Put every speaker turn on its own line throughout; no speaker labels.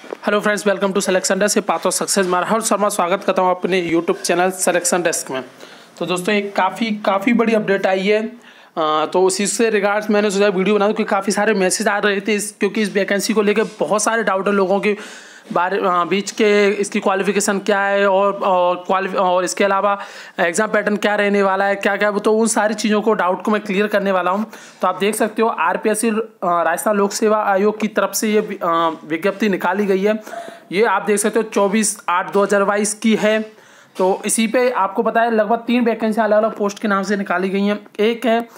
Hello friends, welcome to selection desk से path of success. मैं राहुल शर्मा स्वागत करता हूं अपने यूट्यूब चैनल सिलेक्शन डेस्क में। तो दोस्तों एक काफ़ी बड़ी अपडेट आई है। तो उसी से रिगार्ड्स मैंने सोचा वीडियो बना दूं क्योंकि काफ़ी सारे मैसेज आ रहे थे क्योंकि इस वैकेंसी को लेकर बहुत सारे डाउट है लोगों के बीच के। इसकी क्वालिफिकेशन क्या है और इसके अलावा एग्जाम पैटर्न क्या रहने वाला है, क्या क्या, तो उन सारी चीज़ों को डाउट को मैं क्लियर करने वाला हूं। तो आप देख सकते हो आरपीएससी राजस्थान लोक सेवा आयोग की तरफ से ये विज्ञप्ति निकाली गई है। ये आप देख सकते हो 24/8/2022 की है। तो इसी पे आपको पता है लगभग 3 वैकेंसी अलग अलग पोस्ट के नाम से निकाली गई हैं। एक है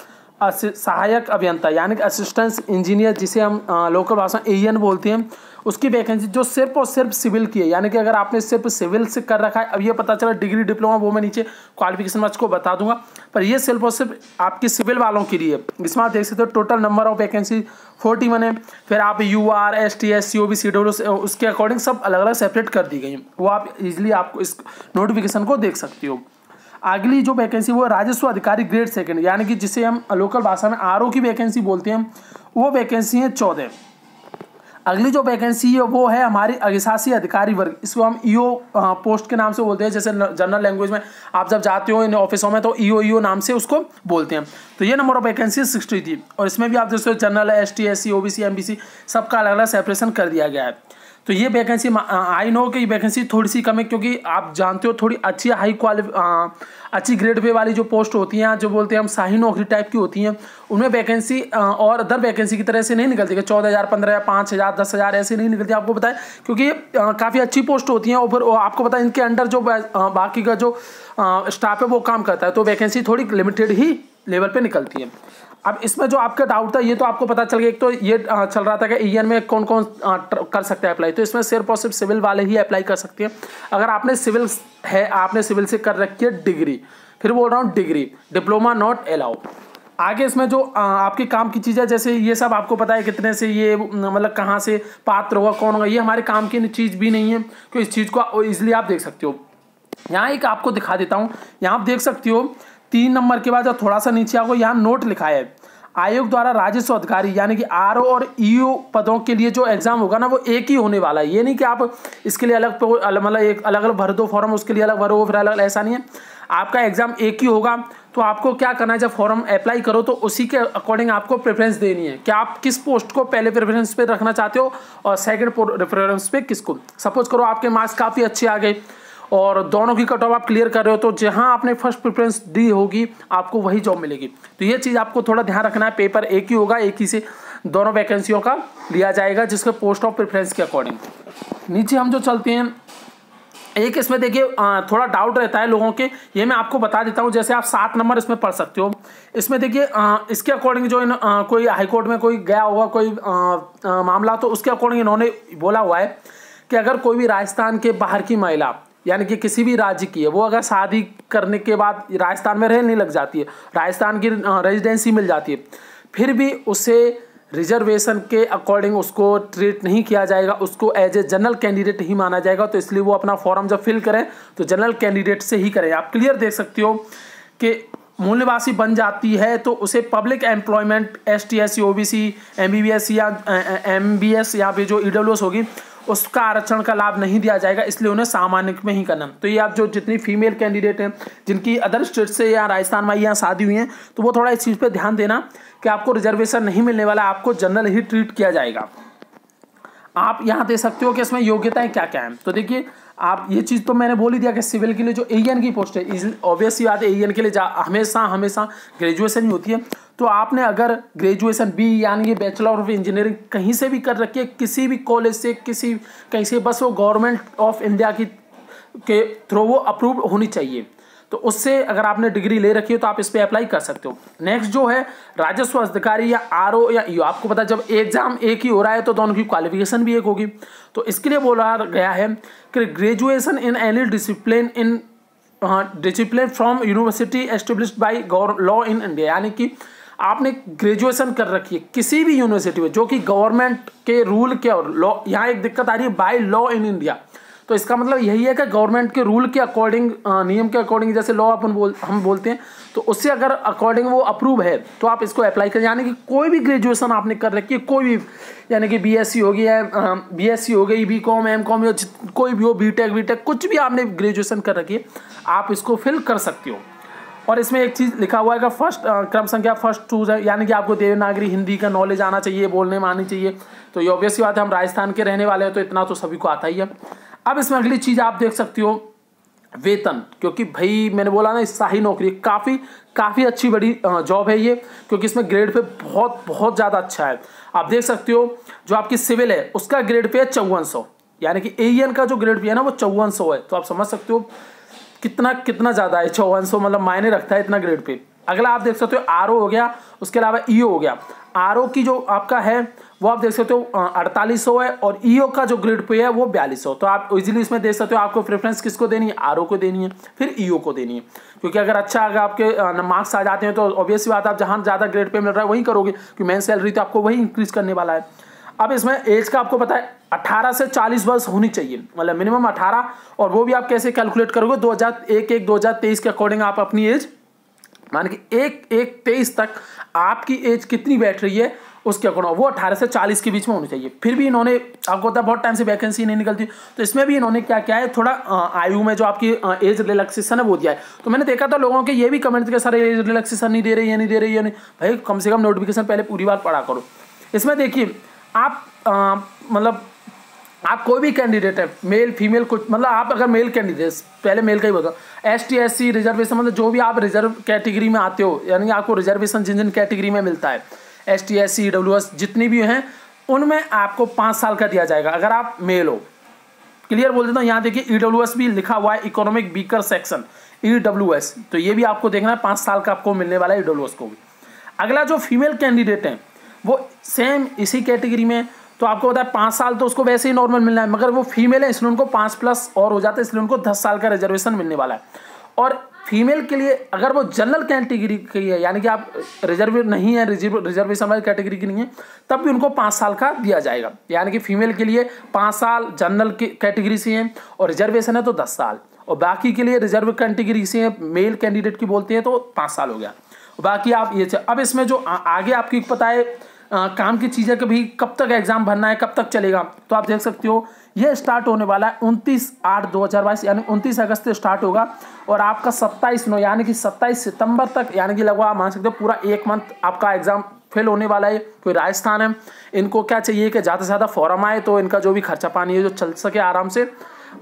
सहायक अभियंता यानी कि असिस्टेंट इंजीनियर, जिसे हम लोकल भाषा में एईएन बोलते हैं, उसकी वैकेंसी जो सिर्फ और सिर्फ सिविल की है। यानी कि अगर आपने सिर्फ सिविल से कर रखा है, अब ये पता चला डिग्री डिप्लोमा, वो मैं नीचे क्वालिफिकेशन को बता दूंगा, पर ये सिर्फ और सिर्फ आपकी सिविल वालों के लिए। इसमें आप देख सकते हो टोटल नंबर ऑफ वैकेंसी 41 है। फिर आप UR ST SC OBC CWS उसके अकॉर्डिंग सब अलग अलग सेपरेट कर दी गई हैं। वो आप इजिली आपको इस नोटिफिकेशन को देख सकते हो। अगली जो वैकेंसी वो राजस्व अधिकारी ग्रेड सेकंड, यानी कि जिसे हम लोकल भाषा में RO की वैकेंसी बोलते हैं, वो वैकेंसी है 14। अगली जो वैकेंसी है वो है हमारी अधिशासी अधिकारी वर्ग, इसको हम EO पोस्ट के नाम से बोलते हैं। जैसे जनरल लैंग्वेज में आप जब जाते हो इन ऑफिसों में तो EO नाम से उसको बोलते हैं। तो ये नंबर ऑफ वैकेंसी 60 थी। और इसमें भी आप देखते हो general ST SC OBC MBC सबका अलग अलग सेपरेशन कर दिया गया है। तो ये वैकेंसी आई नो कि वैकेंसी थोड़ी सी कम है क्योंकि आप जानते हो थोड़ी अच्छी अच्छी ग्रेड पे वाली जो पोस्ट होती हैं, जो बोलते हैं हम शाही नौकरी टाइप की होती हैं, उनमें वैकेंसी और अदर वैकेंसी की तरह से नहीं निकलती कि 14,000 15,000 5,000 10,000 ऐसे नहीं निकलती। आपको पता है क्योंकि काफ़ी अच्छी पोस्ट होती हैं और फिर आपको पता है इनके अंडर जो बाकी का जो स्टाफ है वो काम करता है, तो वैकेंसी थोड़ी लिमिटेड ही लेवल पे निकलती है। अब इसमें जो आपका डाउट था ये तो आपको पता चल गया। एक तो ये चल रहा था कि एईएन में कौन कौन कर सकते हैं अप्लाई, तो इसमें सिर्फ और सिर्फ सिविल वाले ही अप्लाई कर सकते हैं। अगर आपने सिविल है, आपने सिविल से कर रखी है डिग्री, फिर बोल रहा हूँ डिग्री, डिप्लोमा नॉट अलाउ। आगे इसमें जो आपके काम की चीज़ है, जैसे ये सब आपको पता है कितने से ये मतलब कहाँ से पात्र होगा, कौन होगा, ये हमारे काम की चीज़ भी नहीं है। तो इस चीज़ को ईजिली आप देख सकते हो। यहाँ एक आपको दिखा देता हूँ, यहाँ आप देख सकते हो 3 नंबर के बाद जब थोड़ा सा नीचे आपको यहाँ नोट लिखा है, आयोग द्वारा राजस्व अधिकारी यानी कि RO और EO पदों के लिए जो एग्जाम होगा ना वो एक ही होने वाला है। ये नहीं कि आप इसके लिए अलग मतलब एक अलग अलग भर दो फॉर्म, उसके लिए अलग भरो फिर अलग, ऐसा नहीं है। आपका एग्जाम एक ही होगा। तो आपको क्या करना है, जब फॉर्म अप्लाई करो तो उसी के अकॉर्डिंग आपको प्रेफरेंस देनी है कि आप किस पोस्ट को पहले प्रेफरेंस पे रखना चाहते हो और सेकंड प्रेफरेंस पे किसको। सपोज करो आपके मार्क्स काफ़ी अच्छे आ गए और दोनों की कट ऑफ आप क्लियर कर रहे हो, तो जहां आपने फर्स्ट प्रेफरेंस दी होगी आपको वही जॉब मिलेगी। तो ये चीज़ आपको थोड़ा ध्यान रखना है। पेपर एक ही होगा, एक ही से दोनों वैकेंसियों का लिया जाएगा जिसके पोस्ट ऑफ प्रेफरेंस के अकॉर्डिंग। नीचे हम जो चलते हैं, एक इसमें देखिए थोड़ा डाउट रहता है लोगों के, ये मैं आपको बता देता हूँ। जैसे आप 7 नंबर इसमें पढ़ सकते हो। इसमें देखिए इसके अकॉर्डिंग जो कोई हाईकोर्ट में कोई गया होगा कोई मामला, तो उसके अकॉर्डिंग इन्होंने बोला हुआ है कि अगर कोई भी राजस्थान के बाहर की महिला यानी कि किसी भी राज्य की है, वो अगर शादी करने के बाद राजस्थान में रहने लग जाती है, राजस्थान की रेजिडेंसी मिल जाती है, फिर भी उसे रिजर्वेशन के अकॉर्डिंग उसको ट्रीट नहीं किया जाएगा, उसको एज ए जनरल कैंडिडेट ही माना जाएगा। तो इसलिए वो अपना फॉर्म जब फिल करें तो जनरल कैंडिडेट से ही करें। आप क्लियर देख सकते हो कि मूल्यवासी बन जाती है तो उसे public employment ST SC OBC MBBS या MBS या फिर जो EWS होगी उसका आरक्षण का लाभ नहीं दिया जाएगा, इसलिए उन्हें सामान्य में ही करना। तो ये आप जो जितनी फीमेल कैंडिडेट हैं जिनकी अदर स्टेट से या राजस्थान में यहाँ शादी हुई हैं, तो वो थोड़ा इस चीज़ पे ध्यान देना कि आपको रिजर्वेशन नहीं मिलने वाला, आपको जनरल ही ट्रीट किया जाएगा। आप यहाँ दे सकते हो कि इसमें योग्यताएं क्या क्या हैं। तो देखिए आप ये चीज़ तो मैंने बोल ही दिया कि सिविल के लिए जो एईएन की पोस्ट है, ऑब्वियस बात है एईएन के लिए हमेशा ग्रेजुएशन ही होती है। तो आपने अगर ग्रेजुएशन B यानी कि बैचलर ऑफ इंजीनियरिंग कहीं से भी कर रखी है, किसी भी कॉलेज से कहीं से, बस वो गवर्नमेंट ऑफ इंडिया के थ्रू वो अप्रूव्ड होनी चाहिए। तो उससे अगर आपने डिग्री ले रखी है तो आप इस पर अप्लाई कर सकते हो। नेक्स्ट जो है राजस्व अधिकारी या RO या EO, आपको पता जब एग्जाम एक ही हो रहा है तो दोनों की क्वालिफिकेशन भी एक होगी। तो इसके लिए बोला गया है कि graduation in any discipline from university established by law in India, यानी कि आपने ग्रेजुएशन कर रखी है किसी भी यूनिवर्सिटी में जो कि गवर्नमेंट के रूल के और लॉ, यहाँ एक दिक्कत आ रही है बाय लॉ इन इंडिया। तो इसका मतलब यही है कि गवर्नमेंट के रूल के अकॉर्डिंग, नियम के अकॉर्डिंग, जैसे लॉ हम बोलते हैं, तो उससे अगर अकॉर्डिंग वो अप्रूव है तो आप इसको अप्लाई करें। यानी कि कोई भी ग्रेजुएशन आपने कर रखी है, कोई भी, यानी कि बीएससी हो गया, बीएससी हो गई, बीकॉम, एमकॉम, या कोई भी हो, बीटेक, कुछ भी आपने ग्रेजुएशन कर रखी है, आप इसको फिल कर सकते हो। और इसमें एक चीज़ लिखा हुआ है कि फर्स्ट क्रम संख्या फर्स्ट चूज है, यानी कि आपको देवनागरी हिंदी का नॉलेज आना चाहिए, बोलने में आनी चाहिए। तो ये ऑब्वियस सी बात है, हम राजस्थान के रहने वाले हैं तो इतना तो सभी को आता ही है। अब इसमें अगली चीज़ आप देख सकते हो वेतन, क्योंकि भाई मैंने बोला ना, शाही नौकरी काफ़ी अच्छी बड़ी जॉब है ये, क्योंकि इसमें ग्रेड पे बहुत ज़्यादा अच्छा है। आप देख सकते हो जो आपकी सिविल है उसका ग्रेड पे है 5400, यानी कि एईएन का जो ग्रेड पे है ना वो 5400 है। तो आप समझ सकते हो कितना ज़्यादा है 5400, मतलब मायने रखता है इतना ग्रेड पे। अगला आप देख सकते हो आरओ हो गया, उसके अलावा ईओ हो गया। आरओ की जो आपका है वो आप देख सकते हो 4800 है, और ईओ का जो ग्रेड पे है वो 4200। तो आप इजीली इसमें देख सकते हो आपको प्रेफरेंस किसको देनी है, आरओ को देनी है, फिर ईओ को देनी है। क्योंकि अगर आपके मार्क्स आ जाते हैं तो ऑब्वियस बात आप जहाँ ज़्यादा ग्रेड पे मिल रहा है वहीं करोगे, क्योंकि मेन सैलरी तो आपको वही इंक्रीज करने वाला है। अब इसमें एज का आपको पता है 18 से 40 वर्ष होनी चाहिए, मतलब मिनिमम 18, और वो भी आप कैसे कैलकुलेट करोगे 2023 के अकॉर्डिंग आप अपनी एज मान के 1/1/23 तक आपकी एज कितनी बैठ रही है उसके अकॉर्डिंग वो 18 से 40 के बीच में होनी चाहिए। फिर भी इन्होंने, आपको पता है बहुत टाइम से वैकेंसी नहीं निकलती, तो इसमें भी इन्होंने क्या है, थोड़ा आयु में जो आपकी एज रिलैक्सेशन है वो दिया है। तो मैंने देखा था लोगों के ये भी कमेंट के सर एज रिलैक्सेशन नहीं दे रही है, नहीं भाई कम से कम नोटिफिकेशन पहले पूरी बात पढ़ा करो। इसमें देखिए आप मतलब आप कोई भी कैंडिडेट है, मेल फीमेल कुछ, मतलब आप अगर मेल कैंडिडेट, पहले मेल का ही बताओ, एसटी एससी रिजर्वेशन, मतलब जो भी आप रिजर्व कैटेगरी में आते हो, यानी आपको रिजर्वेशन जिन कैटेगरी में मिलता है, एसटी एससी ईडब्ल्यूएस जितनी भी हैं, उनमें आपको 5 साल का दिया जाएगा अगर आप मेल हो। क्लियर बोल देता हूँ, यहाँ देखिए ईडब्ल्यूएस भी लिखा हुआ है, इकोनॉमिक वीकर सेक्शन ईडब्ल्यूएस, तो ये भी आपको देखना है 5 साल का आपको मिलने वाला है ईडब्ल्यूएस को भी। अगला जो फीमेल कैंडिडेट हैं वो सेम इसी कैटेगरी में, तो आपको पता है 5 साल तो उसको वैसे ही नॉर्मल मिलना है, मगर वो फीमेल है इसलिए उनको 5+ और हो जाता है, इसलिए उनको 10 साल का रिजर्वेशन मिलने वाला है। और फीमेल के लिए अगर वो जनरल कैटेगरी की है, यानी कि आप रिजर्व नहीं है, रिजर्वेशन वाली कैटेगरी की नहीं है, तब भी उनको 5 साल का दिया जाएगा। यानी कि फीमेल के लिए 5 साल जनरल की कैटेगरी से है, और रिजर्वेशन है तो 10 साल, और बाकी के लिए रिजर्व कैटेगरी से है, मेल कैंडिडेट की बोलते हैं तो 5 साल हो गया। बाकी आप ये, अब इसमें जो आगे आपकी पता है काम की चीज़ है कि भाई कब तक एग्जाम भरना है, कब तक चलेगा, तो आप देख सकते हो ये स्टार्ट होने वाला है 29/8/2022, यानी 29 अगस्त से स्टार्ट होगा, और आपका 27/9 यानी कि 27 सितंबर तक, यानी कि लगभग आप मान सकते हो पूरा 1 मंथ आपका एग्जाम फेल होने वाला है। कोई राजस्थान है, इनको क्या चाहिए कि ज़्यादा से ज़्यादा फॉर्म आए, तो इनका जो भी खर्चा पानी है जो चल सके आराम से,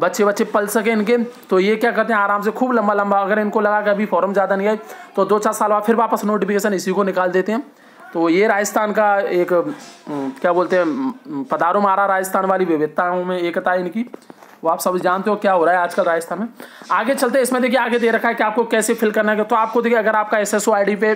बच्चे पल सके इनके, तो ये क्या करते हैं आराम से खूब लंबा, अगर इनको लगा कि अभी फॉर्म ज़्यादा नहीं आए तो 2-4 साल बाद फिर वापस नोटिफिकेशन इसी को निकाल देते हैं। तो ये राजस्थान का एक क्या बोलते हैं, पधारो मारा राजस्थान वाली विविधताओं में एकता है इनकी, वो आप सब जानते हो क्या हो रहा है आजकल राजस्थान में। आगे चलते, इसमें देखिए आगे दे रखा है कि आपको कैसे फिल करना है। तो आपको देखिए अगर आपका SSO ID पे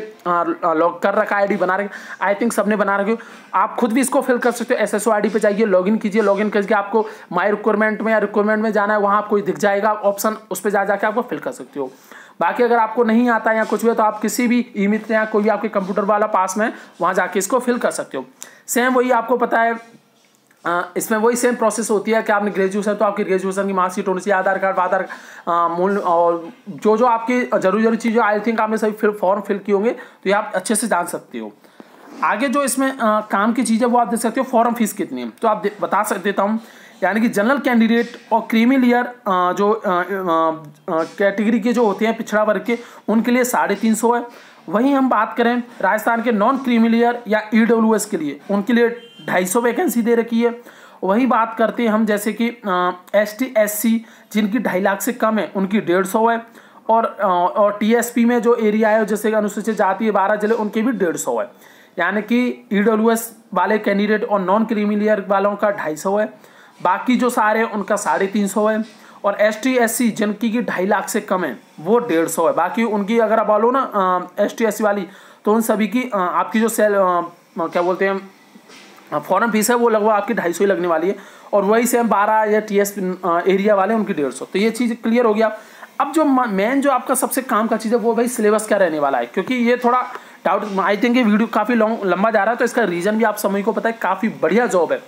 लॉग कर रखा है, ID बना रखे, आई थिंक सबने बना रखे हो, आप खुद भी इसको फिल कर सकते हो। SSO ID पे जाइए, लॉगिन कीजिए, लॉगिन करके आपको माई रिक्वायरमेंट में या रिक्वायरमेंट में जाना है, वहाँ आपको दिख जाएगा ऑप्शन, उस पर जाके आपको फिल कर सकते हो। बाकी अगर आपको नहीं आता है या कुछ भी, तो आप किसी भी ई-मित्र या कोई भी आपके कंप्यूटर वाला पास में वहाँ जाके इसको फिल कर सकते हो। सेम वही आपको पता है, इसमें वही सेम प्रोसेस होती है कि आपने ग्रेजुएशन, तो आपकी ग्रेजुएशन की मार्कशीट होनी चाहिए, आधार कार्ड मूल, और जो आपकी जरूरी चीज़ें आई थिंक आपने सभी फॉर्म फिल किए होंगे, तो ये आप अच्छे से जान सकते हो। आगे जो इसमें काम की चीज़ है वो आप देख सकते हो, फॉर्म फीस कितनी है, तो आप बता देता हूँ। यानी कि जनरल कैंडिडेट और क्रीमी लेयर जो कैटेगरी के जो होते हैं पिछड़ा वर्ग के, उनके लिए 350 है। वहीं हम बात करें राजस्थान के नॉन क्रीमी लेयर या EWS के लिए, उनके लिए 250 वैकेंसी दे रखी है। वही बात करते हैं हम जैसे कि ST SC जिनकी 2.5 लाख से कम है, उनकी 150 है, और TSP में जो एरिया है जैसे अनुसूचित जाति है 12 जिले, उनके भी 150 है। यानी कि EWS वाले कैंडिडेट और नॉन क्रीमी लेयर वालों का 250 है, बाकी जो सारे उनका 350 है, और ST SC जिनकी की 2.5 लाख से कम है वो 150 है। बाकी उनकी अगर आप बोलो ना ST SC वाली, तो उन सभी की आपकी जो क्या बोलते हैं फॉर्म फीस है वो लगभग आपकी 250 ही लगने वाली है, और वही से 12 या TS एरिया वाले उनकी 150। तो ये चीज़ क्लियर हो गया। अब जो मेन जो आपका सबसे काम का चीज़ है वो भाई सिलेबस क्या रहने वाला है, क्योंकि ये थोड़ा डाउट, आई थिंक ये वीडियो काफ़ी लंबा जा रहा है, तो इसका रीज़न भी आप सभी को पता है, काफ़ी बढ़िया जॉब है।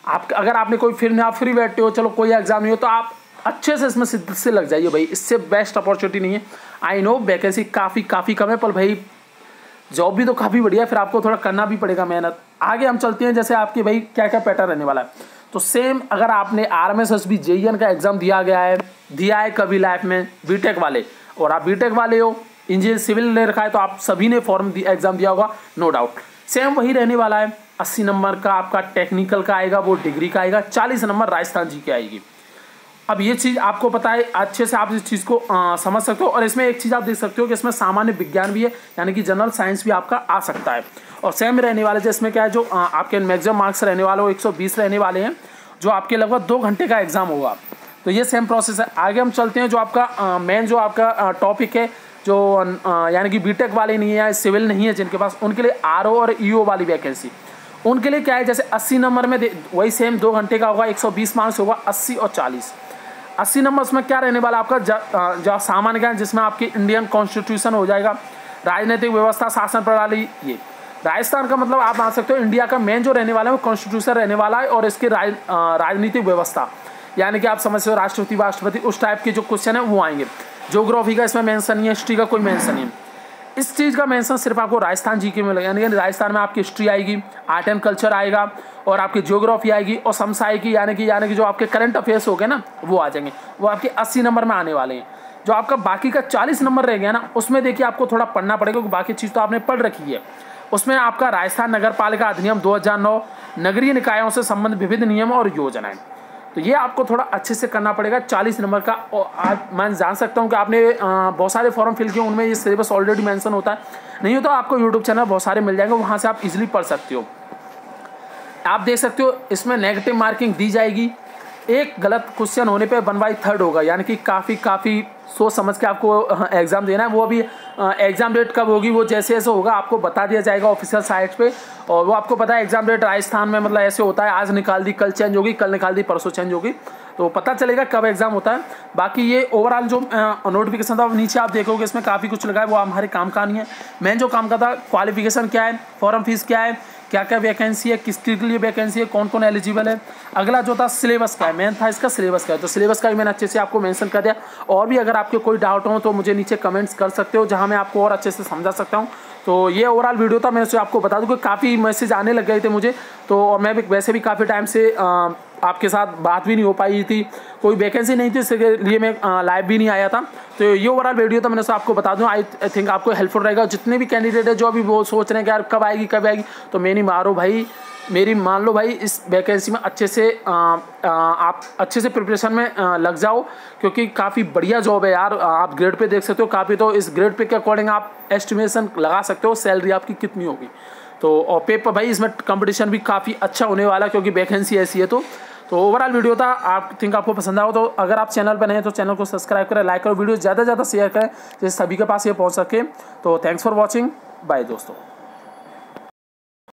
आप अगर आपने कोई आप फ्री बैठते हो, चलो कोई एग्जाम नहीं हो, तो आप अच्छे से इसमें सिद्ध से लग जाइए भाई, इससे बेस्ट अपॉर्चुनिटी नहीं है। आई नो वैकेंसी काफ़ी कम है, पर भाई जॉब भी तो काफ़ी बढ़िया है, फिर आपको थोड़ा करना भी पड़ेगा मेहनत। आगे हम चलते हैं, जैसे आपके भाई क्या क्या पैटर्न रहने वाला है। तो सेम अगर आपने RMSSB JEN का एग्जाम दिया है कभी लाइफ में, बीटेक वाले, और आप बीटेक वाले हो, इंजीनियर सिविल ले रखा है, तो आप सभी ने एग्जाम दिया होगा नो डाउट। सेम वही रहने वाला है। 80 नंबर का आपका टेक्निकल का आएगा, वो डिग्री का आएगा। 40 नंबर राजस्थान जी की आएगी। अब ये चीज़ आपको पता है, अच्छे से आप इस चीज़ को समझ सकते हो। और इसमें एक चीज़ आप देख सकते हो कि इसमें सामान्य विज्ञान भी है, यानी कि जनरल साइंस भी आपका आ सकता है। और सेम रहने वाले जिसमें क्या है, जो आपके मैक्सिमम मार्क्स रहने वाले हो 120 रहने वाले हैं, जो आपके लगभग 2 घंटे का एग्जाम होगा। तो ये सेम प्रोसेस है। आगे हम चलते हैं, जो आपका मेन जो आपका टॉपिक है, जो यानी कि बीटेक वाले नहीं है, सिविल नहीं है जिनके पास, उनके लिए RO और EO वाली वैकेंसी। उनके लिए क्या है, जैसे 80 नंबर में वही सेम 2 घंटे का होगा, 120 मार्क्स होगा, 80 और 40। 80 नंबर उसमें क्या रहने वाला आपका, जो सामान्य ज्ञान, जिसमें आपकी इंडियन कॉन्स्टिट्यूशन हो जाएगा, राजनीतिक व्यवस्था, शासन प्रणाली। ये राजस्थान का मतलब आप मान सकते हो इंडिया का मेन जो रहने वाला है वो कॉन्स्टिट्यूशन रहने वाला है, और इसकी राजनीतिक व्यवस्था, यानी कि आप समझते हो राष्ट्रपति उस टाइप के जो क्वेश्चन है वो आएंगे। ज्योग्राफी का इसमें मेंशन नहीं है, हिस्ट्री का कोई मेंशन नहीं है। इस चीज़ का मेंशन सिर्फ आपको राजस्थान जी के में लगेगा, यानी कि राजस्थान में आपकी हिस्ट्री आएगी, आर्ट एंड कल्चर आएगा, और आपकी ज्योग्राफी आएगी, और समसामयिकी यानी कि जो आपके करंट अफेयर्स हो गए ना, वो आ जाएंगे। वो आपके 80 नंबर में आने वाले हैं। जो आपका बाकी का 40 नंबर रह गया ना, उसमें देखिए आपको थोड़ा पढ़ना पड़ेगा, क्योंकि बाकी चीज़ तो आपने पढ़ रखी है। उसमें आपका राजस्थान नगर पालिका अधिनियम 2009, नगरीय निकायों से संबंधित विविध नियम और योजनाएं, तो ये आपको थोड़ा अच्छे से करना पड़ेगा 40 नंबर का। और मैं जान सकता हूँ कि आपने बहुत सारे फॉर्म फिल किए, उनमें ये सिलेबस ऑलरेडी मेंशन होता है। नहीं हो तो आपको यूट्यूब चैनल बहुत सारे मिल जाएंगे, वहाँ से आप इजीली पढ़ सकते हो। आप देख सकते हो इसमें नेगेटिव मार्किंग दी जाएगी। एक गलत क्वेश्चन होने पे 1/3 होगा, यानी कि काफ़ी सोच समझ के आपको एग्ज़ाम देना है। वो अभी एग्ज़ाम डेट कब होगी, वो जैसे जैसे होगा आपको बता दिया जाएगा ऑफिशियल साइट पे। और वो आपको पता है एग्ज़ाम डेट राजस्थान में मतलब ऐसे होता है, आज निकाल दी कल चेंज होगी, कल निकाल दी परसों चेंज होगी, तो पता चलेगा कब एग्ज़ाम होता है। बाकी ये ओवरऑल जो नोटिफिकेशन था, नीचे आप देखोगे इसमें काफ़ी कुछ लगा है, वो हमारे काम का नहीं है। मैं जो काम का था, क्वालिफिकेशन क्या है, फॉर्म फीस क्या है, क्या क्या वैकेंसी है, किसके लिए वैकेंसी है, कौन कौन एलिजिबल है। अगला जो था सिलेबस का है, मेन था इसका सिलेबस का है, तो सिलेबस का भी मैंने अच्छे से आपको मेंशन कर दिया। और भी अगर आपके कोई डाउट हो तो मुझे नीचे कमेंट्स कर सकते हो, जहां मैं आपको और अच्छे से समझा सकता हूं। तो ये ओवरऑल वीडियो था, मैंने आपको बता दूं कि काफ़ी मैसेज आने लग गए थे मुझे, तो और मैं भी वैसे भी काफ़ी टाइम से आपके साथ बात भी नहीं हो पाई थी, कोई वैकेंसी नहीं थी, इसके लिए मैं लाइव भी नहीं आया था। तो ये ओवरऑल वीडियो था, मैंने आपको बता दूं, आई थिंक आपको हेल्पफुल रहेगा। जितने भी कैंडिडेट है जो अभी वो सोच रहे हैं कि यार कब आएगी, तो मेरी मान लो भाई, इस वैकेंसी में अच्छे से आप अच्छे से प्रिपरेशन में लग जाओ, क्योंकि काफ़ी बढ़िया जॉब है यार। आप ग्रेड पे देख सकते हो काफ़ी, तो इस ग्रेड पे के अकॉर्डिंग आप एस्टिमेशन लगा सकते हो सैलरी आपकी कितनी होगी। तो और पेपर भाई इसमें कंपटीशन भी काफ़ी अच्छा होने वाला है, क्योंकि वैकेंसी ऐसी है। तो ओवरऑल वीडियो था, आप थिंक आपको पसंद आओ, तो अगर आप चैनल पर नए हैं तो चैनल को सब्सक्राइब करें, लाइक करो, वीडियो ज़्यादा से ज़्यादा शेयर करें, जिससे सभी के पास ये पहुंच सके। तो थैंक्स फॉर वॉचिंग, बाय दोस्तों।